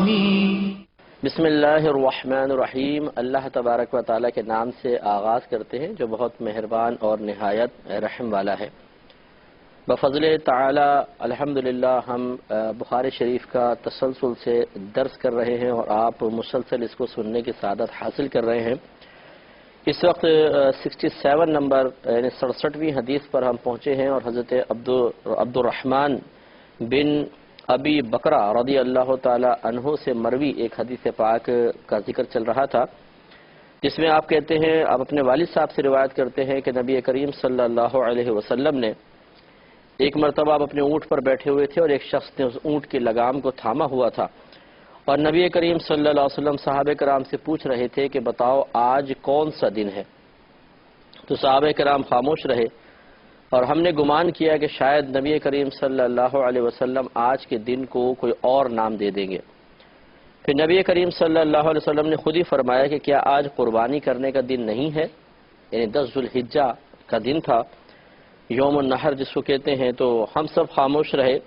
بسم اللہ الرحمن الرحیم۔ اللہ تبارک و تعالیٰ کے نام سے آغاز کرتے ہیں جو بہت مہربان اور نہایت رحم والا ہے۔ بفضل تعالی الحمدللہ ہم بخاری شریف کا تسلسل سے درس کر رہے ہیں اور آپ مسلسل اس کو سننے کی سعادت حاصل کر رہے ہیں۔ اس وقت 67 نمبر یعنی 67ویں حدیث پر ہم پہنچے ہیں اور حضرت عبد الرحمن بن ابی بکرہ رضی اللہ تعالی عنہ سے مروی ایک حدیث پاک کا ذکر چل رہا تھا، جس میں آپ کہتے ہیں، آپ اپنے والد صاحب سے روایت کرتے ہیں کہ نبی کریم صلی اللہ علیہ وسلم نے ایک مرتبہ آپ اپنے اونٹ پر بیٹھے ہوئے تھے اور ایک شخص نے اس اونٹ کی لگام کو تھاما ہوا تھا، اور نبی کریم صلی اللہ علیہ وسلم صحابہ کرام سے پوچھ رہے تھے کہ بتاؤ آج کون سا دن ہے؟ تو صحابہ کرام خاموش رہے اور ہم نے گمان کیا کہ شاید نبی کریم صلی اللہ علیہ وسلم آج کے دن کو کوئی اور نام دے دیں گے۔ پھر نبی کریم صلی اللہ علیہ وسلم نے خود ہی فرمایا کہ کیا آج قربانی کرنے کا دن نہیں ہے؟ یعنی 10 ذوالحجہ کا دن تھا، یوم النحر جس کو کہتے ہیں۔ تو ہم سب خاموش رہے،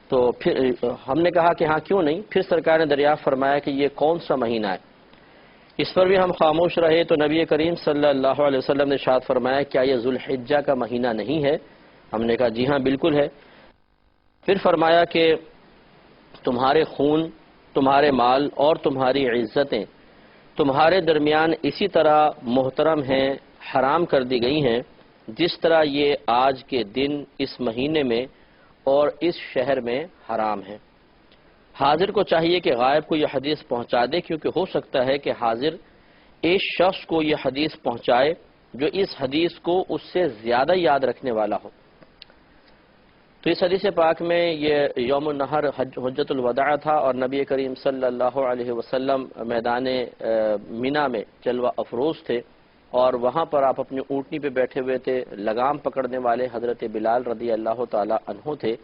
تو پھر ہم نے کہا کہ ہاں کیوں نہیں؟ پھر سرکار نے دریافت فرمایا کہ یہ کون سا مہینہ ہے؟ اس پر بھی ہم خاموش رہے تو نبی کریم صلی اللہ علیہ وسلم نے ارشاد فرمایا کیا یہ ذوالحجہ کا مہینہ نہیں ہے؟ ہم نے کہا جی ہاں بالکل ہے۔ پھر فرمایا کہ تمہارے خون، تمہارے مال اور تمہاری عزتیں تمہارے درمیان اسی طرح محترم ہیں، حرام کر دی گئی ہیں، جس طرح یہ آج کے دن اس مہینے میں اور اس شہر میں حرام ہے۔ حاضر کو چاہیے کہ غائب کو یہ حدیث پہنچا دے، کیونکہ ہو سکتا ہے کہ حاضر اس شخص کو یہ حدیث پہنچائے جو اس حدیث کو اس سے زیادہ یاد رکھنے والا ہو۔ تو اس حدیث پاک میں یہ یوم النحر حجۃ الوداع تھا اور نبی کریم صلی اللہ علیہ وسلم میدان مینا میں جلوہ افروز تھے، اور وہاں پر آپ اپنی اونٹنی پہ بیٹھے ہوئے تھے۔ لگام پکڑنے والے حضرت بلال رضی اللہ تعالی عنہ تھے،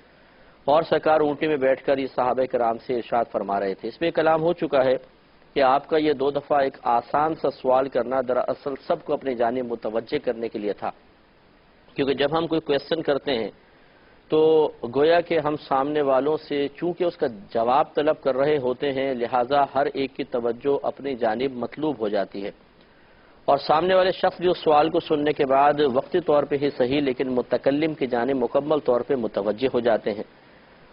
اور سرکار اونٹنی میں بیٹھ کر یہ صحابہ کرام سے ارشاد فرما رہے تھے۔ اس میں کلام ہو چکا ہے کہ آپ کا یہ 2 دفعہ ایک آسان سا سوال کرنا دراصل سب کو اپنی جانب متوجہ کرنے کے لیے تھا، کیونکہ جب ہم کوئی کویسچن کرتے ہیں تو گویا کہ ہم سامنے والوں سے چونکہ اس کا جواب طلب کر رہے ہوتے ہیں، لہٰذا ہر ایک کی توجہ اپنی جانب مطلوب ہو جاتی ہے، اور سامنے والے شخص بھی اس سوال کو سننے کے بعد وقتی طور پہ ہی صحیح لیکن متکلم کی جانب مکمل طور پہ متوجہ ہو جاتے ہیں۔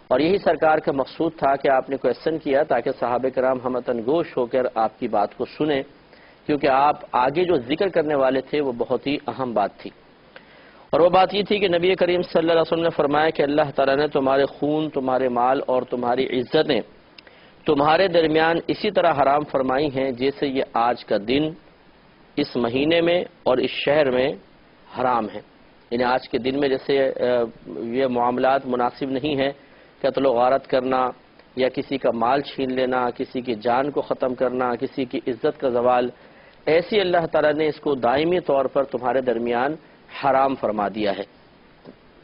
اور یہی سرکار کا مقصود تھا کہ آپ نے کویسچن کیا تاکہ صحابہ کرام ہمتن گوش ہو کر آپ کی بات کو سنیں، کیونکہ آپ آگے جو ذکر کرنے والے تھے وہ بہت ہی اہم بات تھی، اور وہ بات یہ تھی کہ نبی کریم صلی اللہ علیہ وسلم نے فرمایا کہ اللہ تعالیٰ نے تمہارے خون، تمہارے مال اور تمہاری عزتیں تمہارے درمیان اسی طرح حرام فرمائی ہیں جیسے یہ آج کا دن اس مہینے میں اور اس شہر میں حرام ہے۔ یعنی آج کے دن میں جیسے یہ معاملات مناسب نہیں ہیں، قتل و غارت کرنا یا کسی کا مال چھین لینا، کسی کی جان کو ختم کرنا، کسی کی عزت کا زوال، ایسی اللہ تعالیٰ نے اس کو دائمی طور پر تمہارے درمیان حرام فرما دیا ہے۔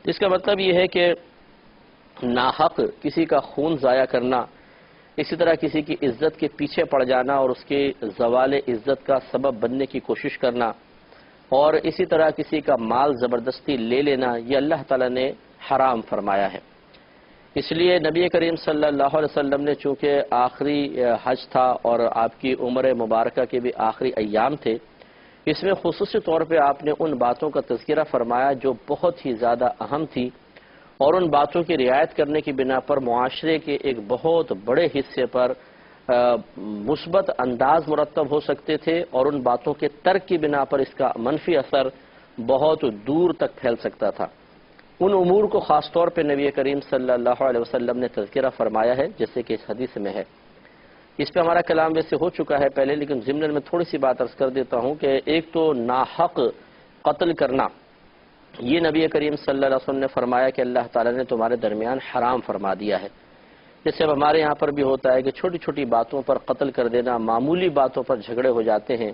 اس کا مطلب یہ ہے کہ ناحق کسی کا خون ضائع کرنا، اسی طرح کسی کی عزت کے پیچھے پڑ جانا اور اس کے زوال عزت کا سبب بننے کی کوشش کرنا، اور اسی طرح کسی کا مال زبردستی لے لینا، یہ اللہ تعالیٰ نے حرام فرمایا ہے۔ اس لیے نبی کریم صلی اللہ علیہ وسلم نے چونکہ آخری حج تھا اور آپ کی عمر مبارکہ کے بھی آخری ایام تھے، اس میں خصوصی طور پہ آپ نے ان باتوں کا تذکرہ فرمایا جو بہت ہی زیادہ اہم تھی، اور ان باتوں کی رعایت کرنے کی بنا پر معاشرے کے ایک بہت بڑے حصے پر مثبت انداز مرتب ہو سکتے تھے، اور ان باتوں کے ترک کی بنا پر اس کا منفی اثر بہت دور تک پھیل سکتا تھا۔ ان امور کو خاص طور پہ نبی کریم صلی اللہ علیہ وسلم نے تذکرہ فرمایا ہے، جیسے کہ اس حدیث میں ہے۔ اس پہ ہمارا کلام ویسے ہو چکا ہے پہلے، لیکن ضمن میں تھوڑی سی بات عرض کر دیتا ہوں کہ ایک تو ناحق قتل کرنا، یہ نبی کریم صلی اللہ علیہ وسلم نے فرمایا کہ اللہ تعالیٰ نے تمہارے درمیان حرام فرما دیا ہے۔ جیسے اب ہمارے یہاں پر بھی ہوتا ہے کہ چھوٹی چھوٹی باتوں پر قتل کر دینا، معمولی باتوں پر جھگڑے ہو جاتے ہیں،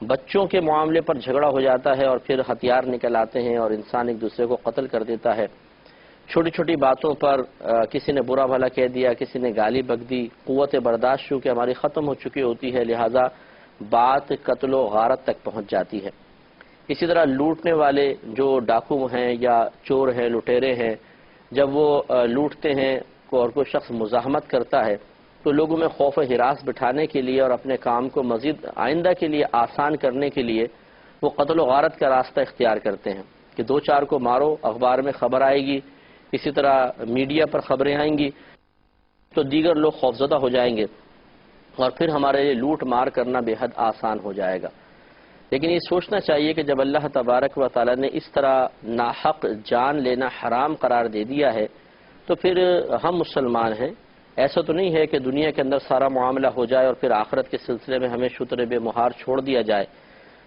بچوں کے معاملے پر جھگڑا ہو جاتا ہے اور پھر ہتھیار نکل آتے ہیں اور انسان ایک دوسرے کو قتل کر دیتا ہے۔ چھوٹی چھوٹی باتوں پر کسی نے برا بھلا کہہ دیا، کسی نے گالی بک دی، قوت برداشت چونکہ ہماری ختم ہو چکی ہوتی ہے، لہٰذا بات قتل و غارت تک پہنچ جاتی ہے۔ اسی طرح لوٹنے والے جو ڈاکو ہیں یا چور ہیں، لٹیرے ہیں، جب وہ لوٹتے ہیں اور کوئی شخص مزاحمت کرتا ہے تو لوگوں میں خوف و ہراس بٹھانے کے لیے اور اپنے کام کو مزید آئندہ کے لیے آسان کرنے کے لیے وہ قتل و غارت کا راستہ اختیار کرتے ہیں کہ دو چار کو مارو، اخبار میں خبر آئے گی، اسی طرح میڈیا پر خبریں آئیں گی تو دیگر لوگ خوفزدہ ہو جائیں گے اور پھر ہمارے لیے لوٹ مار کرنا بے حد آسان ہو جائے گا۔ لیکن یہ سوچنا چاہیے کہ جب اللہ تبارک و تعالی نے اس طرح ناحق جان لینا حرام قرار دے دیا ہے تو پھر ہم مسلمان ہیں، ایسا تو نہیں ہے کہ دنیا کے اندر سارا معاملہ ہو جائے اور پھر آخرت کے سلسلے میں ہمیں شتر بے مہار چھوڑ دیا جائے،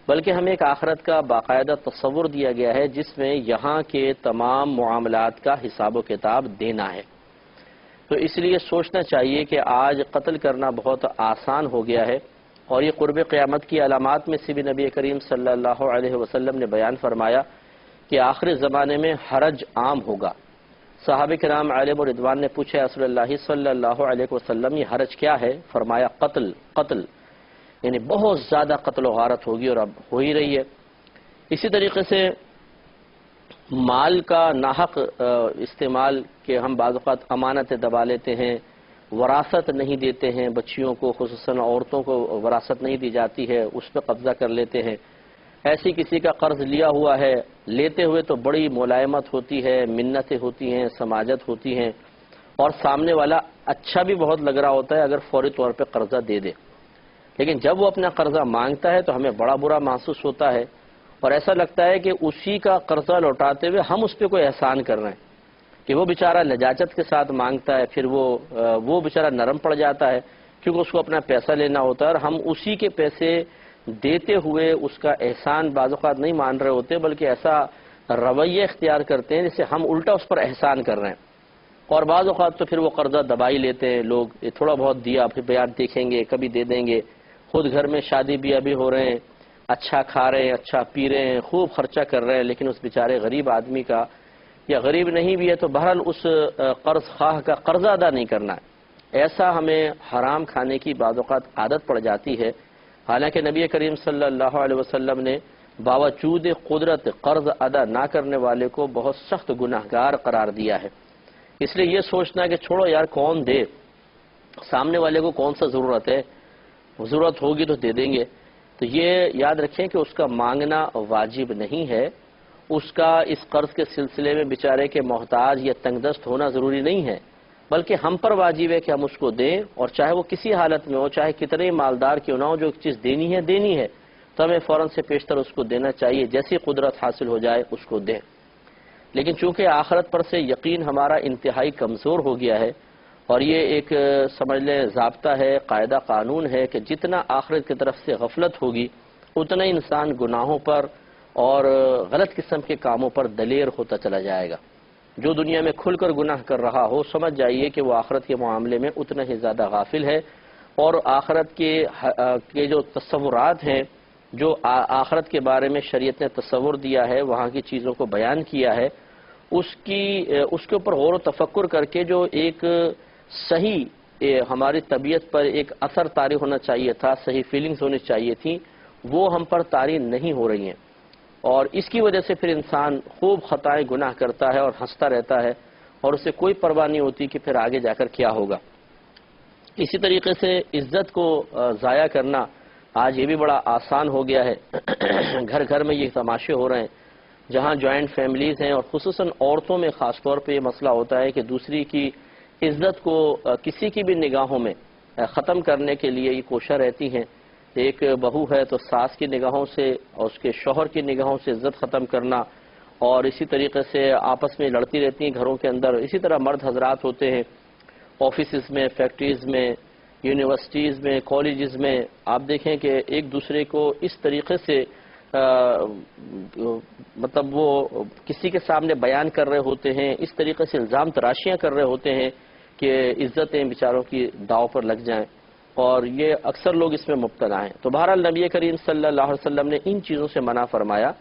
بلکہ ہمیں ایک آخرت کا باقاعدہ تصور دیا گیا ہے جس میں یہاں کے تمام معاملات کا حساب و کتاب دینا ہے۔ تو اس لیے سوچنا چاہیے کہ آج قتل کرنا بہت آسان ہو گیا ہے، اور یہ قرب قیامت کی علامات میں سے بھی نبی کریم صلی اللہ علیہ وسلم نے بیان فرمایا کہ آخر زمانے میں حرج عام ہوگا۔ صحابہ کرام علیہم رضوان نے پوچھا رسول اللہ صلی اللہ علیہ وسلم یہ حرج کیا ہے؟ فرمایا قتل، یعنی بہت زیادہ قتل و غارت ہوگی اور اب ہو ہی رہی ہے۔ اسی طریقے سے مال کا ناحق استعمال کہ ہم بعض اوقات امانتیں دبا لیتے ہیں، وراثت نہیں دیتے ہیں بچیوں کو، خصوصاً عورتوں کو وراثت نہیں دی جاتی ہے، اس پہ قبضہ کر لیتے ہیں۔ ایسی کسی کا قرض لیا ہوا ہے، لیتے ہوئے تو بڑی ملائمت ہوتی ہے، منتیں ہوتی ہیں، سماجت ہوتی ہیں، اور سامنے والا اچھا بھی بہت لگ رہا ہوتا ہے اگر فوری طور پہ قرضہ دے دے، لیکن جب وہ اپنا قرضہ مانگتا ہے تو ہمیں بڑا برا محسوس ہوتا ہے اور ایسا لگتا ہے کہ اسی کا قرضہ لوٹاتے ہوئے ہم اس پہ کوئی احسان کر رہے ہیں کہ وہ بیچارہ لجاجت کے ساتھ مانگتا ہے، پھر وہ بیچارہ نرم پڑ جاتا ہے کیونکہ اس کو اپنا پیسہ لینا ہوتا ہے، اور ہم اسی کے پیسے دیتے ہوئے اس کا احسان بعض اوقات نہیں مان رہے ہوتے بلکہ ایسا رویہ اختیار کرتے ہیں جسے ہم الٹا اس پر احسان کر رہے ہیں، اور بعض اوقات تو پھر وہ قرضہ دبائی لیتے ہیں لوگ، یہ تھوڑا بہت دیا پھر بیان دیکھیں گے کبھی دے دیں گے، خود گھر میں شادی بیاہ بھی ہو رہے ہیں، اچھا کھا رہے ہیں، اچھا پی رہے ہیں، خوب خرچہ کر رہے ہیں، لیکن اس بیچارے غریب آدمی کا، یا غریب نہیں بھی ہے تو بہرحال اس قرض خواہ کا قرضہ ادا نہیں کرنا ہے، ایسا ہمیں حرام کھانے کی بعض اوقات عادت پڑ جاتی ہے۔ حالانکہ نبی کریم صلی اللہ علیہ وسلم نے باوجود قدرت قرض ادا نہ کرنے والے کو بہت سخت گناہگار قرار دیا ہے۔ اس لیے یہ سوچنا کہ چھوڑو یار کون دے، سامنے والے کو کون سا ضرورت ہے، ضرورت ہوگی تو دے دیں گے، تو یہ یاد رکھیں کہ اس کا مانگنا واجب نہیں ہے، اس کا اس قرض کے سلسلے میں بیچارے کے محتاج یا تنگ دست ہونا ضروری نہیں ہے، بلکہ ہم پر واجب ہے کہ ہم اس کو دیں، اور چاہے وہ کسی حالت میں ہو، چاہے کتنے مالدار کیوں نہ ہو، جو چیز دینی ہے تو ہمیں فوراً سے پیشتر اس کو دینا چاہیے، جیسی قدرت حاصل ہو جائے اس کو دیں۔ لیکن چونکہ آخرت پر سے یقین ہمارا انتہائی کمزور ہو گیا ہے، اور یہ ایک سمجھ لیں ضابطہ ہے، قاعدہ قانون ہے کہ جتنا آخرت کی طرف سے غفلت ہوگی اتنا ہی انسان گناہوں پر اور غلط قسم کے کاموں پر دلیر ہوتا چلا جائے گا۔ جو دنیا میں کھل کر گناہ کر رہا ہو سمجھ جائیے کہ وہ آخرت کے معاملے میں اتنا ہی زیادہ غافل ہے، اور آخرت کے جو تصورات ہیں، جو آخرت کے بارے میں شریعت نے تصور دیا ہے، وہاں کی چیزوں کو بیان کیا ہے، اس کے اوپر غور و تفکر کر کے جو ایک صحیح ہماری طبیعت پر ایک اثر طاری ہونا چاہیے تھا، صحیح فیلنگز ہونی چاہیے تھیں، وہ ہم پر طاری نہیں ہو رہی ہیں، اور اس کی وجہ سے پھر انسان خوب خطائیں گناہ کرتا ہے اور ہنستا رہتا ہے، اور اسے کوئی پرواہ نہیں ہوتی کہ پھر آگے جا کر کیا ہوگا۔ اسی طریقے سے عزت کو ضائع کرنا آج یہ بھی بڑا آسان ہو گیا ہے۔ گھر گھر میں یہ تماشے ہو رہے ہیں، جہاں جوائنٹ فیملیز ہیں، اور خصوصاً عورتوں میں خاص طور پہ یہ مسئلہ ہوتا ہے کہ دوسری کی عزت کو کسی کی بھی نگاہوں میں ختم کرنے کے لیے یہ کوشاں رہتی ہیں۔ ایک بہو ہے تو ساس کی نگاہوں سے اور اس کے شوہر کی نگاہوں سے عزت ختم کرنا، اور اسی طریقے سے آپس میں لڑتی رہتی ہیں گھروں کے اندر۔ اسی طرح مرد حضرات ہوتے ہیں آفیسز میں، فیکٹریز میں، یونیورسٹیز میں، کالجز میں، آپ دیکھیں کہ ایک دوسرے کو اس طریقے سے مطلب وہ کسی کے سامنے بیان کر رہے ہوتے ہیں، اس طریقے سے الزام تراشیاں کر رہے ہوتے ہیں کہ عزتیں بیچاروں کی داؤ پر لگ جائیں، اور یہ اکثر لوگ اس میں مبتلا ہیں۔ تو بہرحال نبی کریم صلی اللہ علیہ وسلم نے ان چیزوں سے منع فرمایا۔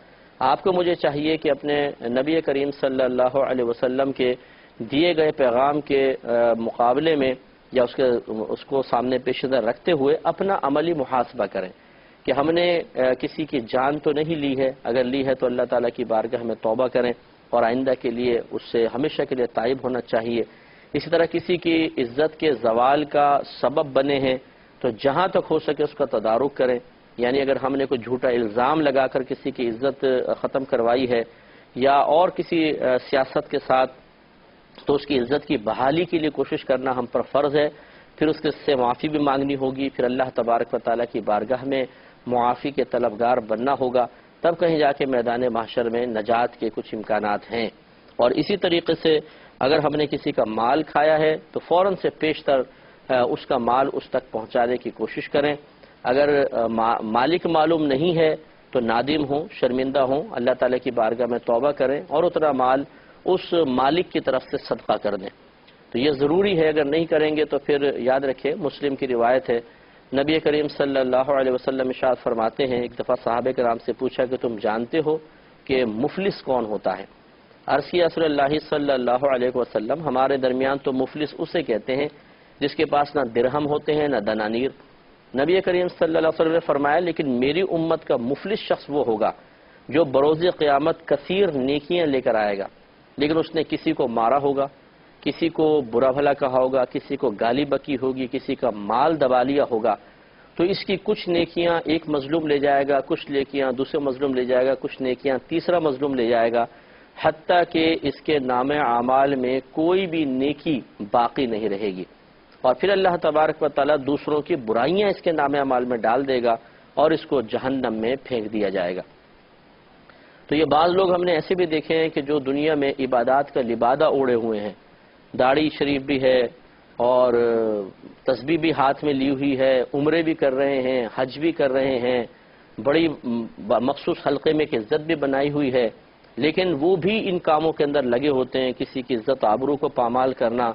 آپ کو مجھے چاہیے کہ اپنے نبی کریم صلی اللہ علیہ وسلم کے دیے گئے پیغام کے مقابلے میں یا اس کو سامنے پیش نظر رکھتے ہوئے اپنا عملی محاسبہ کریں کہ ہم نے کسی کی جان تو نہیں لی ہے، اگر لی ہے تو اللہ تعالیٰ کی بارگاہ میں توبہ کریں اور آئندہ کے لیے اس سے ہمیشہ کے لیے تائب ہونا چاہیے۔ اسی طرح کسی کی عزت کے زوال کا سبب بنے ہیں تو جہاں تک ہو سکے اس کا تدارک کریں. یعنی اگر ہم نے کوئی جھوٹا الزام لگا کر کسی کی عزت ختم کروائی ہے یا اور کسی سیاست کے ساتھ، تو اس کی عزت کی بحالی کے لیے کوشش کرنا ہم پر فرض ہے. پھر اس کے سے معافی بھی مانگنی ہوگی، پھر اللہ تبارک و تعالیٰ کی بارگاہ میں معافی کے طلبگار بننا ہوگا، تب کہیں جا کے میدان محشر میں نجات کے کچھ امکانات ہیں. اور اسی طریقے سے اگر ہم نے کسی کا مال کھایا ہے تو فوراً سے پیشتر اس کا مال اس تک پہنچانے کی کوشش کریں. اگر مالک معلوم نہیں ہے تو نادم ہوں، شرمندہ ہوں، اللہ تعالیٰ کی بارگاہ میں توبہ کریں اور اتنا مال اس مالک کی طرف سے صدقہ کر دیں. تو یہ ضروری ہے، اگر نہیں کریں گے تو پھر یاد رکھیں، مسلم کی روایت ہے، نبی کریم صلی اللہ علیہ وسلم ارشاد فرماتے ہیں، ایک دفعہ صحابہ کرام سے پوچھا کہ تم جانتے ہو کہ مفلس کون ہوتا ہے؟ عرض کیا رسول اللہ صلی اللہ علیہ وسلم، ہمارے درمیان تو مفلس اسے کہتے ہیں جس کے پاس نہ درہم ہوتے ہیں نہ دنانیر. نبی کریم صلی اللہ علیہ وسلم نے فرمایا لیکن میری امت کا مفلس شخص وہ ہوگا جو بروز قیامت کثیر نیکیاں لے کر آئے گا، لیکن اس نے کسی کو مارا ہوگا، کسی کو برا بھلا کہا ہوگا، کسی کو گالی بکی ہوگی، کسی کا مال دبا لیا ہوگا. تو اس کی کچھ نیکیاں ایک مظلوم لے جائے گا، کچھ نیکیاں دوسرے مظلوم لے جائے گا، کچھ نیکیاں تیسرا مظلوم لے جائے گا، حتیٰ کہ اس کے نام اعمال میں کوئی بھی نیکی باقی نہیں رہے گی. اور پھر اللہ تبارک و تعالیٰ دوسروں کی برائیاں اس کے نام اعمال میں ڈال دے گا اور اس کو جہنم میں پھینک دیا جائے گا. تو یہ بعض لوگ ہم نے ایسے بھی دیکھے ہیں کہ جو دنیا میں عبادات کا لبادہ اوڑے ہوئے ہیں، داڑھی شریف بھی ہے اور تسبیح بھی ہاتھ میں لی ہوئی ہے، عمرے بھی کر رہے ہیں، حج بھی کر رہے ہیں، بڑی مخصوص حلقے میں ایک عزت بھی بنائی ہوئی ہے، لیکن وہ بھی ان کاموں کے اندر لگے ہوتے ہیں، کسی کی عزت آبرو کو پامال کرنا،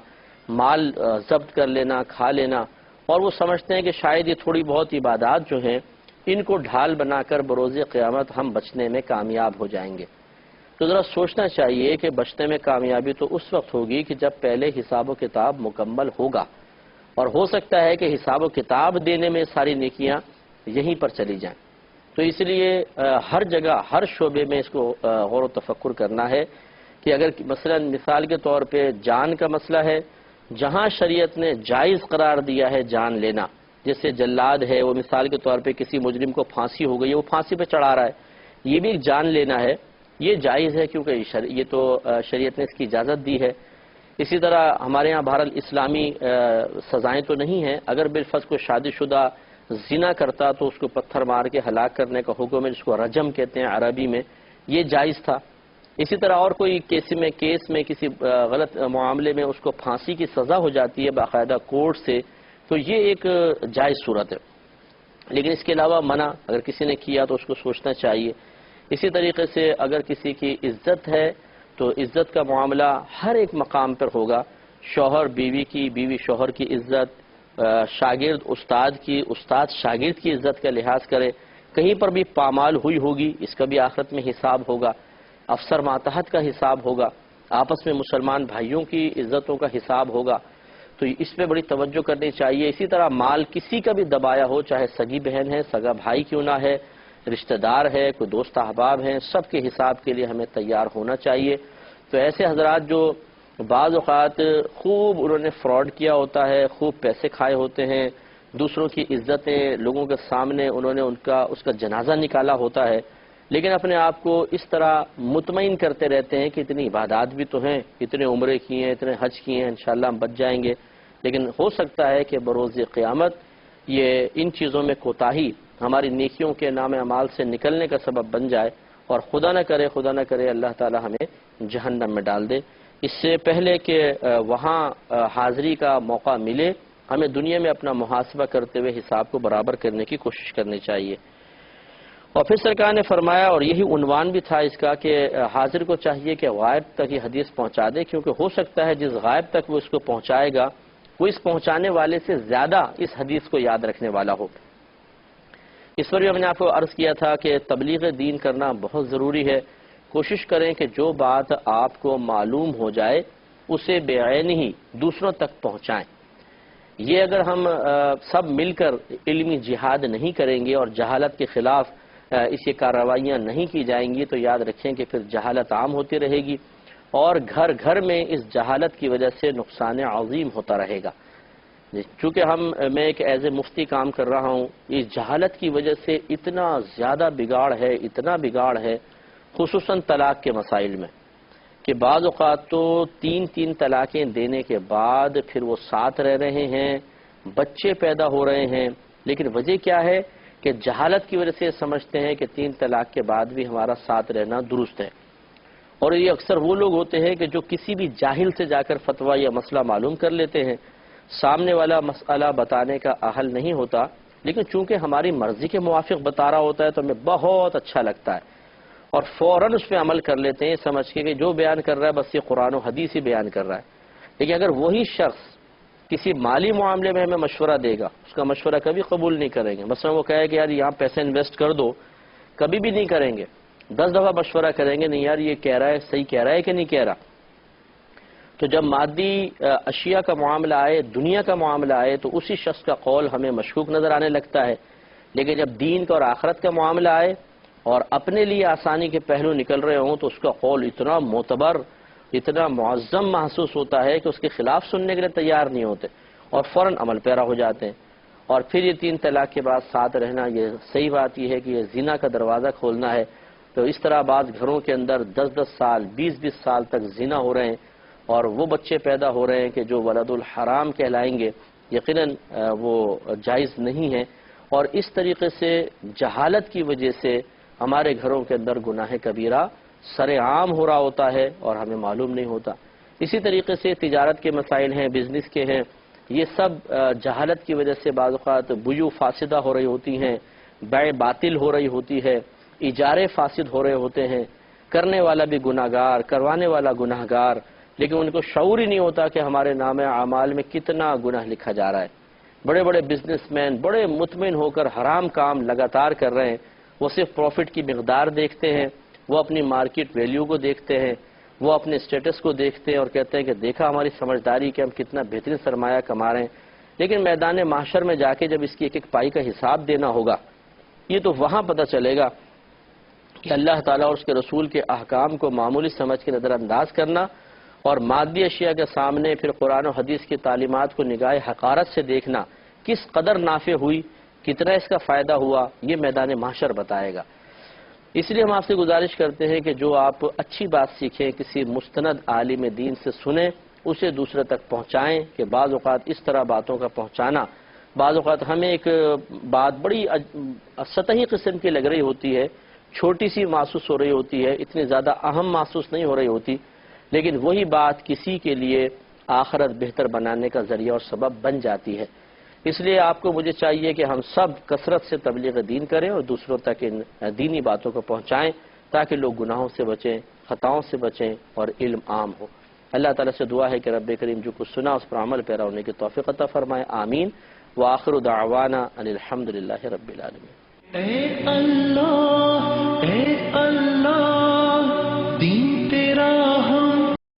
مال ضبط کر لینا، کھا لینا، اور وہ سمجھتے ہیں کہ شاید یہ تھوڑی بہت عبادات جو ہیں ان کو ڈھال بنا کر بروز قیامت ہم بچنے میں کامیاب ہو جائیں گے. تو ذرا سوچنا چاہیے کہ بچنے میں کامیابی تو اس وقت ہوگی کہ جب پہلے حساب و کتاب مکمل ہوگا، اور ہو سکتا ہے کہ حساب و کتاب دینے میں ساری نیکیاں یہیں پر چلی جائیں. تو اس لیے ہر جگہ ہر شعبے میں اس کو غور و تفکر کرنا ہے کہ اگر مثلا مثال کے طور پہ جان کا مسئلہ ہے، جہاں شریعت نے جائز قرار دیا ہے جان لینا، جیسے جلاد ہے وہ مثال کے طور پہ کسی مجرم کو پھانسی ہو گئی، وہ پھانسی پہ چڑھا رہا ہے، یہ بھی ایک جان لینا ہے، یہ جائز ہے کیونکہ یہ تو شریعت نے اس کی اجازت دی ہے. اسی طرح ہمارے ہاں بہرحال اسلامی سزائیں تو نہیں ہیں، اگر بالفرض کوئی شادی شدہ زنا کرتا تو اس کو پتھر مار کے ہلاک کرنے کا حکم ہے، جس کو رجم کہتے ہیں عربی میں، یہ جائز تھا. اسی طرح اور کوئی کیس میں کسی غلط معاملے میں اس کو پھانسی کی سزا ہو جاتی ہے باقاعدہ کورٹ سے، تو یہ ایک جائز صورت ہے. لیکن اس کے علاوہ منع اگر کسی نے کیا تو اس کو سوچنا چاہیے. اسی طریقے سے اگر کسی کی عزت ہے تو عزت کا معاملہ ہر ایک مقام پر ہوگا، شوہر بیوی کی، بیوی شوہر کی عزت، شاگرد استاد کی، استاد شاگرد کی عزت کا لحاظ کرے. کہیں پر بھی پامال ہوئی ہوگی اس کا بھی آخرت میں حساب ہوگا، افسر ماتحت کا حساب ہوگا، آپس میں مسلمان بھائیوں کی عزتوں کا حساب ہوگا. تو اس پہ بڑی توجہ کرنی چاہیے. اسی طرح مال کسی کا بھی دبایا ہو، چاہے سگی بہن ہے، سگا بھائی کیوں نہ ہے، رشتہ دار ہے، کوئی دوست احباب ہیں، سب کے حساب کے لیے ہمیں تیار ہونا چاہیے. تو ایسے حضرات جو بعض اوقات خوب انہوں نے فراڈ کیا ہوتا ہے، خوب پیسے کھائے ہوتے ہیں، دوسروں کی عزتیں لوگوں کے سامنے انہوں نے اس کا جنازہ نکالا ہوتا ہے، لیکن اپنے آپ کو اس طرح مطمئن کرتے رہتے ہیں کہ اتنی عبادات بھی تو ہیں، اتنے عمرے کیے ہیں، اتنے حج کیے ہیں، انشاءاللہ ہم بچ جائیں گے. لیکن ہو سکتا ہے کہ بروز قیامت یہ ان چیزوں میں کوتاہی ہماری نیکیوں کے نام اعمال سے نکلنے کا سبب بن جائے، اور خدا نہ کرے اللہ تعالی ہمیں جہنم میں ڈال دے. اس سے پہلے کہ وہاں حاضری کا موقع ملے، ہمیں دنیا میں اپنا محاسبہ کرتے ہوئے حساب کو برابر کرنے کی کوشش کرنی چاہیے. اور پھر سرکار نے فرمایا، اور یہی عنوان بھی تھا اس کا، کہ حاضر کو چاہیے کہ غائب تک یہ حدیث پہنچا دے، کیونکہ ہو سکتا ہے جس غائب تک وہ اس کو پہنچائے گا وہ اس پہنچانے والے سے زیادہ اس حدیث کو یاد رکھنے والا ہو. اس پر بھی ہم نے آپ کو عرض کیا تھا کہ تبلیغ دین کرنا بہت ضروری ہے. کوشش کریں کہ جو بات آپ کو معلوم ہو جائے اسے بعین ہی دوسروں تک پہنچائیں. یہ اگر ہم سب مل کر علمی جہاد نہیں کریں گے اور جہالت کے خلاف اس کی کارروائیاں نہیں کی جائیں گی تو یاد رکھیں کہ پھر جہالت عام ہوتی رہے گی اور گھر گھر میں اس جہالت کی وجہ سے نقصان عظیم ہوتا رہے گا۔ چونکہ میں ایک ایز اے مفتی کام کر رہا ہوں، اس جہالت کی وجہ سے اتنا زیادہ بگاڑ ہے خصوصاً طلاق کے مسائل میں، کہ بعض اوقات تو تین طلاقیں دینے کے بعد پھر وہ ساتھ رہ رہے ہیں، بچے پیدا ہو رہے ہیں، لیکن وجہ کیا ہے کہ جہالت کی وجہ سے سمجھتے ہیں کہ 3 طلاق کے بعد بھی ہمارا ساتھ رہنا درست ہے۔ اور یہ اکثر وہ لوگ ہوتے ہیں کہ جو کسی بھی جاہل سے جا کر فتویٰ یا مسئلہ معلوم کر لیتے ہیں، سامنے والا مسئلہ بتانے کا اہل نہیں ہوتا، لیکن چونکہ ہماری مرضی کے موافق بتا رہا ہوتا ہے تو ہمیں بہت اچھا لگتا ہے اور فوراً اس پہ عمل کر لیتے ہیں، سمجھ کے کہ جو بیان کر رہا ہے بس یہ قرآن و حدیث ہی بیان کر رہا ہے۔ لیکن اگر وہی شخص کسی مالی معاملے میں ہمیں مشورہ دے گا، اس کا مشورہ کبھی قبول نہیں کریں گے۔ مثلا وہ کہے کہ یار یہاں پیسے انویسٹ کر دو، کبھی بھی نہیں کریں گے، 10 دفعہ مشورہ کریں گے، نہیں یار یہ کہہ رہا ہے صحیح کہہ رہا ہے کہ نہیں کہہ رہا۔ تو جب مادی اشیاء کا معاملہ آئے، دنیا کا معاملہ آئے، تو اسی شخص کا قول ہمیں مشکوک نظر آنے لگتا ہے، لیکن جب دین کا اور آخرت کا معاملہ آئے اور اپنے لیے آسانی کے پہلو نکل رہے ہوں تو اس کا قول اتنا معتبر، اتنا معظم محسوس ہوتا ہے کہ اس کے خلاف سننے کے لیے تیار نہیں ہوتے اور فوراً عمل پیرا ہو جاتے ہیں۔ اور پھر یہ 3 طلاق کے بعد ساتھ رہنا، یہ صحیح بات یہ ہے کہ یہ زنا کا دروازہ کھولنا ہے۔ تو اس طرح بعض گھروں کے اندر 10 سال 20 سال تک زنا ہو رہے ہیں اور وہ بچے پیدا ہو رہے ہیں کہ جو ولد الحرام کہلائیں گے، یقیناً وہ جائز نہیں ہے۔ اور اس طریقے سے جہالت کی وجہ سے ہمارے گھروں کے اندر گناہ کبیرہ سر عام ہو رہا ہوتا ہے اور ہمیں معلوم نہیں ہوتا۔ اسی طریقے سے تجارت کے مسائل ہیں، بزنس کے ہیں، یہ سب جہالت کی وجہ سے بعض اوقات بیع فاسدہ ہو رہی ہوتی ہیں، بیع باطل ہو رہی ہوتی ہے، اجارے فاسد ہو رہے ہوتے ہیں، کرنے والا بھی گناہگار، کروانے والا گناہگار، لیکن ان کو شعور ہی نہیں ہوتا کہ ہمارے نام اعمال میں کتنا گناہ لکھا جا رہا ہے۔ بڑے بڑے بزنس مین بڑے مطمئن ہو کر حرام کام لگاتار کر رہے ہیں، وہ صرف پروفٹ کی مقدار دیکھتے ہیں، وہ اپنی مارکیٹ ویلیو کو دیکھتے ہیں، وہ اپنے سٹیٹس کو دیکھتے ہیں اور کہتے ہیں کہ دیکھا ہماری سمجھداری کہ ہم کتنا بہترین سرمایہ کما رہے ہیں، لیکن میدان محشر میں جا کے جب اس کی ایک پائی کا حساب دینا ہوگا، یہ تو وہاں پتہ چلے گا کہ اللہ تعالیٰ اور اس کے رسول کے احکام کو معمولی سمجھ کے نظر انداز کرنا اور مادی اشیاء کے سامنے پھر قرآن و حدیث کی تعلیمات کو نگاہ حقارت سے دیکھنا کس قدر نافع ہوئی، کتنا اس کا فائدہ ہوا، یہ میدان محشر بتائے گا۔ اس لیے ہم آپ سے گزارش کرتے ہیں کہ جو آپ اچھی بات سیکھیں کسی مستند عالم دین سے سنیں، اسے دوسرے تک پہنچائیں، کہ بعض اوقات اس طرح باتوں کا پہنچانا، بعض اوقات ہمیں ایک بات بڑی سطحی قسم کی لگ رہی ہوتی ہے، چھوٹی سی محسوس ہو رہی ہوتی ہے، اتنی زیادہ اہم محسوس نہیں ہو رہی ہوتی، لیکن وہی بات کسی کے لیے آخرت بہتر بنانے کا ذریعہ اور سبب بن جاتی ہے۔ اس لیے آپ کو مجھے چاہیے کہ ہم سب کثرت سے تبلیغ دین کریں اور دوسروں تک ان دینی باتوں کو پہنچائیں تاکہ لوگ گناہوں سے بچیں، خطاؤں سے بچیں اور علم عام ہو۔ اللہ تعالیٰ سے دعا ہے کہ رب کریم جو کچھ سنا اس پر عمل پیرا ہونے کی توفیق عطا فرمائے، آمین۔ وآخر دعوانا ان الحمد للہ رب العالمین۔